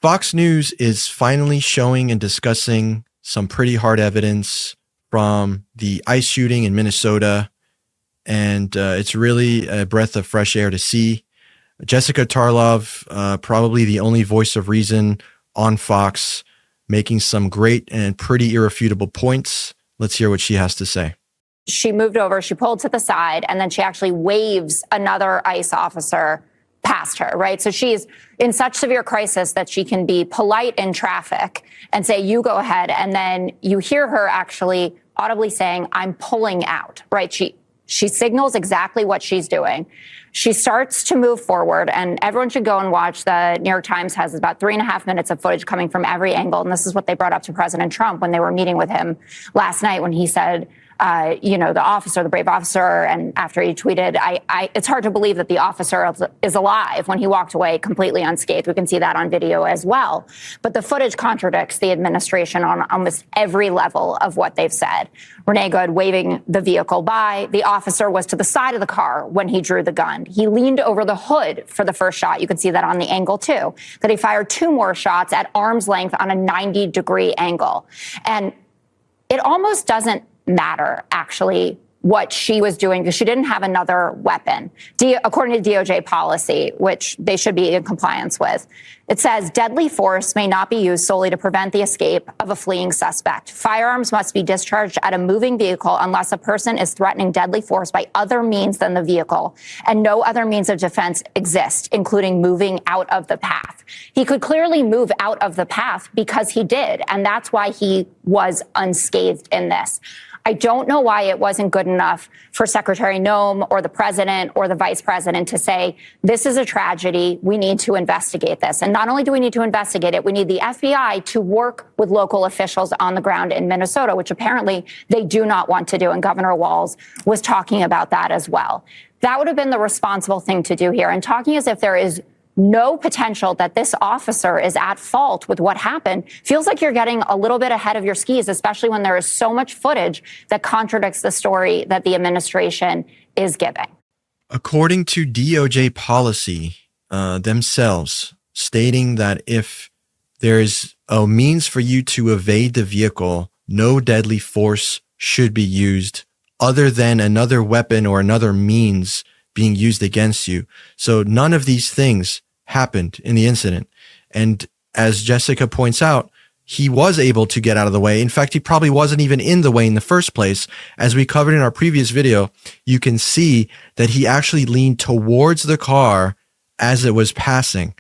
Fox News is finally showing and discussing some pretty hard evidence from the ICE shooting in Minnesota, and it's really a breath of fresh air to see. Jessica Tarlov, probably the only voice of reason on Fox, making some great and pretty irrefutable points. Let's hear what she has to say. She moved over, she pulled to the side, and then she actually waves another ICE officer past her, right? So she's in such severe crisis that she can be polite in traffic and say, you go ahead. And then you hear her actually audibly saying, I'm pulling out, right? She signals exactly what she's doing. She starts to move forward, and everyone should go and watch. The New York Times has about 3.5 minutes of footage coming from every angle. And this is what they brought up to President Trump when they were meeting with him last night, when he said, the officer, the brave officer, and after he tweeted, it's hard to believe that the officer is alive when he walked away completely unscathed. We can see that on video as well. But the footage contradicts the administration on almost every level of what they've said. Renee Good waving the vehicle by. The officer was to the side of the car when he drew the gun. He leaned over the hood for the first shot. You can see that on the angle, too. That he fired 2 more shots at arm's length on a 90-degree angle. And it almost doesn't matter, actually, what she was doing, because she didn't have another weapon. According to DOJ policy, which they should be in compliance with, it says deadly force may not be used solely to prevent the escape of a fleeing suspect. Firearms must be discharged at a moving vehicle unless a person is threatening deadly force by other means than the vehicle, and no other means of defense exist, including moving out of the path. He could clearly move out of the path because he did, and that's why he was unscathed in this. I don't know why it wasn't good enough for Secretary Noem or the president or the vice president to say, this is a tragedy. We need to investigate this. And not only do we need to investigate it, we need the FBI to work with local officials on the ground in Minnesota, which apparently they do not want to do. And Governor Walz was talking about that as well. That would have been the responsible thing to do here. And talking as if there is no potential that this officer is at fault with what happened feels like you're getting a little bit ahead of your skis, especially when there is so much footage that contradicts the story that the administration is giving. According to DOJ policy themselves, stating that if there is a means for you to evade the vehicle, no deadly force should be used other than another weapon or another means being used against you. So none of these things happened in the incident. And as Jessica points out, he was able to get out of the way. In fact, he probably wasn't even in the way in the first place. As we covered in our previous video, you can see that he actually leaned towards the car as it was passing,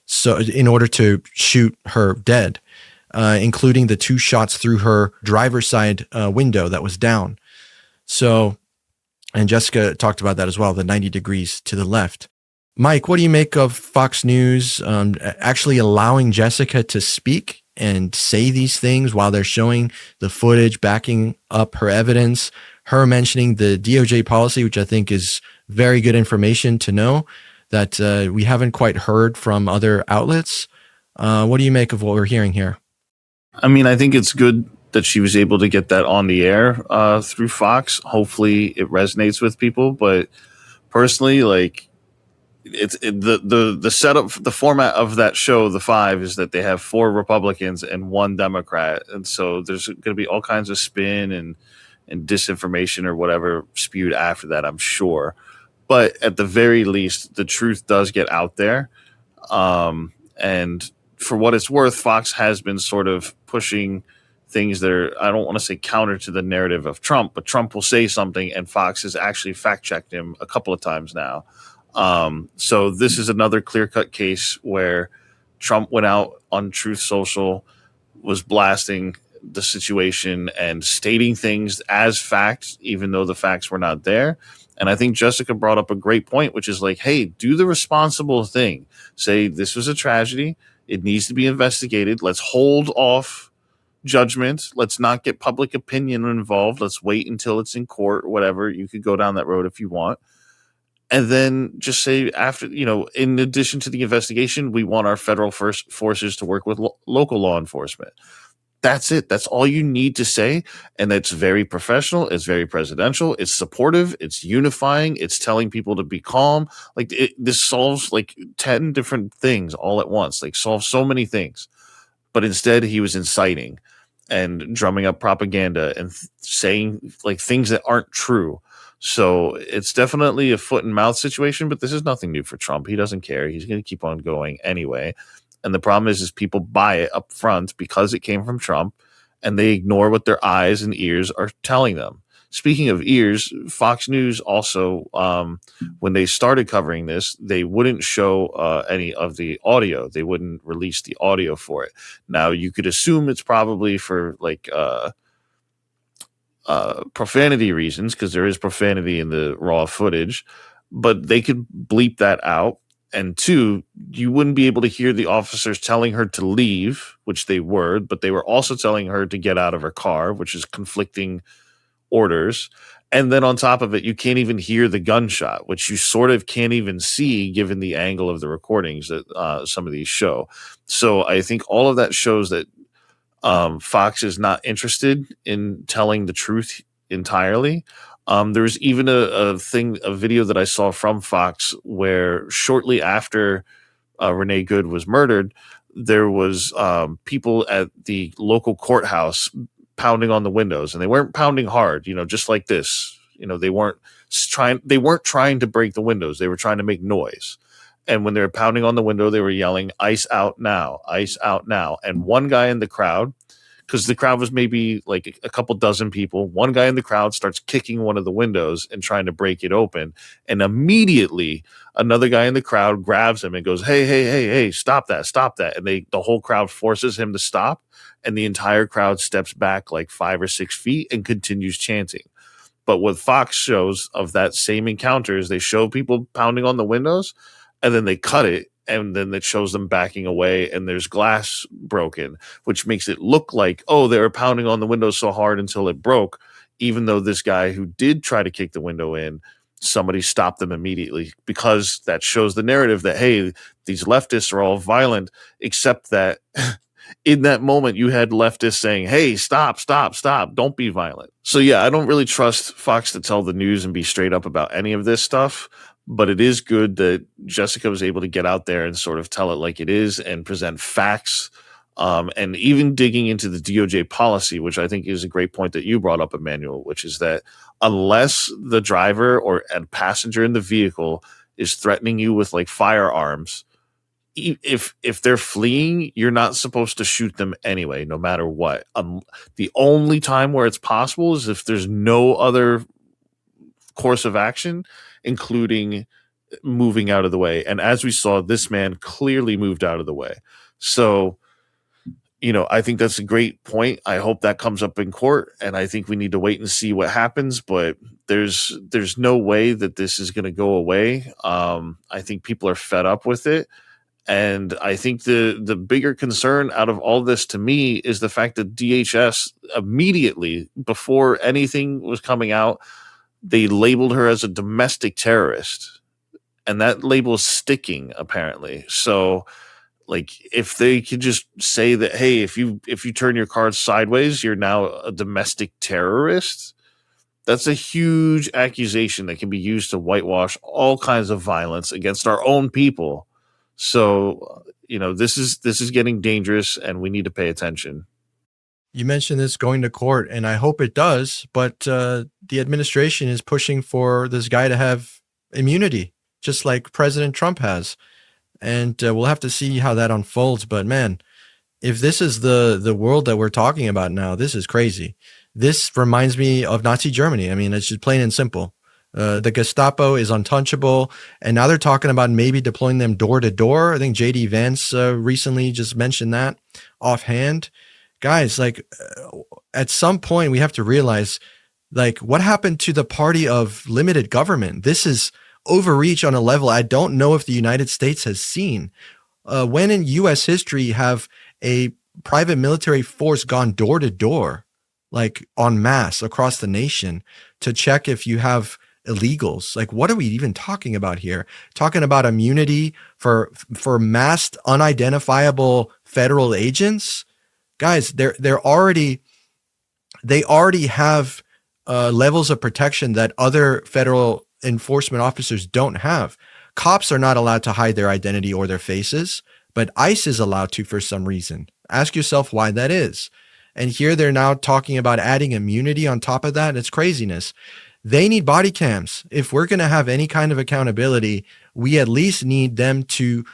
so in order to shoot her dead, including the 2 shots through her driver's side window that was down. So, and Jessica talked about that as well, the 90 degrees to the left. Mike, what do you make of Fox News actually allowing Jessica to speak and say these things while they're showing the footage backing up her evidence, her mentioning the DOJ policy, which I think is very good information to know that we haven't quite heard from other outlets? What do you make of what we're hearing here? I mean, I think it's good that she was able to get that on the air through Fox. Hopefully it resonates with people. But personally, like, the setup, the format of that show, The Five, is that they have 4 Republicans and 1 Democrat. And so there's going to be all kinds of spin and disinformation or whatever spewed after that, I'm sure. But at the very least, the truth does get out there. And for what it's worth, Fox has been sort of pushing things that are, I don't want to say counter to the narrative of Trump, but Trump will say something and Fox has actually fact-checked him a couple of times now. So this is another clear-cut case where Trump went out on Truth Social, was blasting the situation and stating things as facts, even though the facts were not there. And I think Jessica brought up a great point, which is like, hey, do the responsible thing. Say this was a tragedy. It needs to be investigated. Let's hold off judgment. Let's not get public opinion involved. Let's wait until it's in court or whatever. You could go down that road if you want. And then just say after, in addition to the investigation, we want our federal forces to work with local law enforcement. That's it. That's all you need to say. And it's very professional. It's very presidential. It's supportive. It's unifying. It's telling people to be calm. Like this solves like 10 different things all at once, like solves so many things. But instead he was inciting and drumming up propaganda and saying like things that aren't true. So it's definitely a foot and mouth situation, but this is nothing new for Trump. He doesn't care. He's going to keep on going anyway. And the problem is people buy it up front because it came from Trump, and they ignore what their eyes and ears are telling them. Speaking of ears, Fox News also, when they started covering this, they wouldn't show any of the audio. They wouldn't release the audio for it. Now, you could assume it's probably for like profanity reasons, because there is profanity in the raw footage, but they could bleep that out. And two, you wouldn't be able to hear the officers telling her to leave, which they were, but they were also telling her to get out of her car, which is conflicting orders. And then on top of it, you can't even hear the gunshot, which you sort of can't even see given the angle of the recordings that some of these show. So I think all of that shows that Fox is not interested in telling the truth entirely. There's even a video that I saw from Fox where shortly after Renee Good was murdered, there was people at the local courthouse pounding on the windows, and they weren't pounding hard, just like this. They weren't trying to break the windows. They were trying to make noise. And when they were pounding on the window, they were yelling, "Ice out now, ice out now." And one guy in the crowd, because the crowd was maybe like a couple dozen people, one guy in the crowd starts kicking one of the windows and trying to break it open. And immediately another guy in the crowd grabs him and goes, hey, stop that, stop that. And the whole crowd forces him to stop. And the entire crowd steps back like 5 or 6 feet and continues chanting. But what Fox shows of that same encounter is they show people pounding on the windows, and then they cut it, and then it shows them backing away, and there's glass broken, which makes it look like, oh, they were pounding on the window so hard until it broke, even though this guy who did try to kick the window in, somebody stopped them immediately, because that shows the narrative that, hey, these leftists are all violent, except that in that moment you had leftists saying, hey, stop, don't be violent. So yeah, I don't really trust Fox to tell the news and be straight up about any of this stuff. But it is good that Jessica was able to get out there and sort of tell it like it is and present facts, and even digging into the DOJ policy, which I think is a great point that you brought up, Emmanuel, which is that unless the driver or a passenger in the vehicle is threatening you with like firearms, if they're fleeing, you're not supposed to shoot them anyway, no matter what. The only time where it's possible is if there's no other course of action, including moving out of the way. And as we saw, this man clearly moved out of the way. So, I think that's a great point. I hope that comes up in court, and I think we need to wait and see what happens, but there's no way that this is going to go away. I think people are fed up with it. And I think the bigger concern out of all this to me is the fact that DHS immediately, before anything was coming out, they labeled her as a domestic terrorist, and that label is sticking apparently. So like, if they could just say that, hey, if you turn your card sideways, you're now a domestic terrorist, that's a huge accusation that can be used to whitewash all kinds of violence against our own people. So, this is getting dangerous, and we need to pay attention. You mentioned this going to court, and I hope it does, but the administration is pushing for this guy to have immunity, just like President Trump has. And we'll have to see how that unfolds. But man, if this is the world that we're talking about now, this is crazy. This reminds me of Nazi Germany. I mean, it's just plain and simple. The Gestapo is untouchable, and now they're talking about maybe deploying them door to door. I think JD Vance recently just mentioned that offhand. Guys, like at some point we have to realize, like, what happened to the party of limited government? This is overreach on a level I don't know if the United States has seen. When in U.S. history have a private military force gone door to door, like en masse across the nation, to check if you have illegals? Like, what are we even talking about here? Talking about immunity for masked, unidentifiable federal agents? guys, they already have levels of protection that other federal enforcement officers don't have. Cops are not allowed to hide their identity or their faces, but ICE is allowed to for some reason. Ask yourself why that is. And here they're now talking about adding immunity on top of that. It's craziness. They need body cams. If we're going to have any kind of accountability, we at least need them to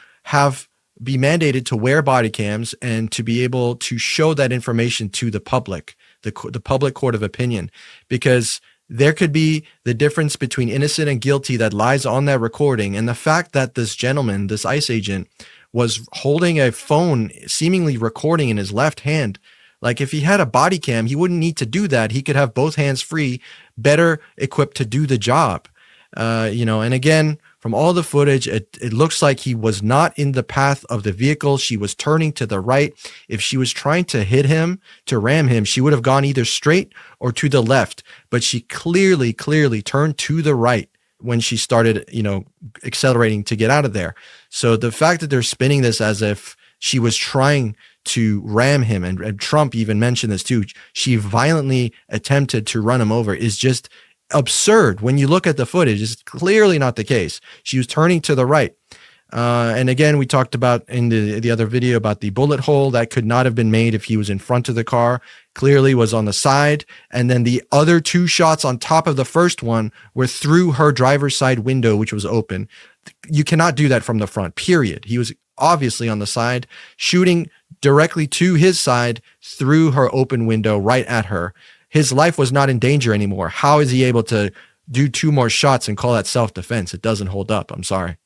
be mandated to wear body cams and to be able to show that information to the public, the public court of opinion, because there could be the difference between innocent and guilty that lies on that recording. And the fact that this gentleman, this ICE agent, was holding a phone, seemingly recording in his left hand. Like if he had a body cam, he wouldn't need to do that. He could have both hands free, better equipped to do the job. And again, from all the footage, it looks like he was not in the path of the vehicle. She was turning to the right. If she was trying to hit him, to ram him, she would have gone either straight or to the left. But she clearly turned to the right when she started, accelerating to get out of there. So the fact that they're spinning this as if she was trying to ram him, and Trump even mentioned this too, she violently attempted to run him over, is just absurd. When you look at the footage, it's clearly not the case. She was turning to the right. And again, we talked about in the other video about the bullet hole that could not have been made if he was in front of the car, clearly was on the side. And then the other two shots on top of the first one were through her driver's side window, which was open. You cannot do that from the front, period. He was obviously on the side, shooting directly to his side through her open window right at her. His life was not in danger anymore. How is he able to do two more shots and call that self-defense? It doesn't hold up. I'm sorry.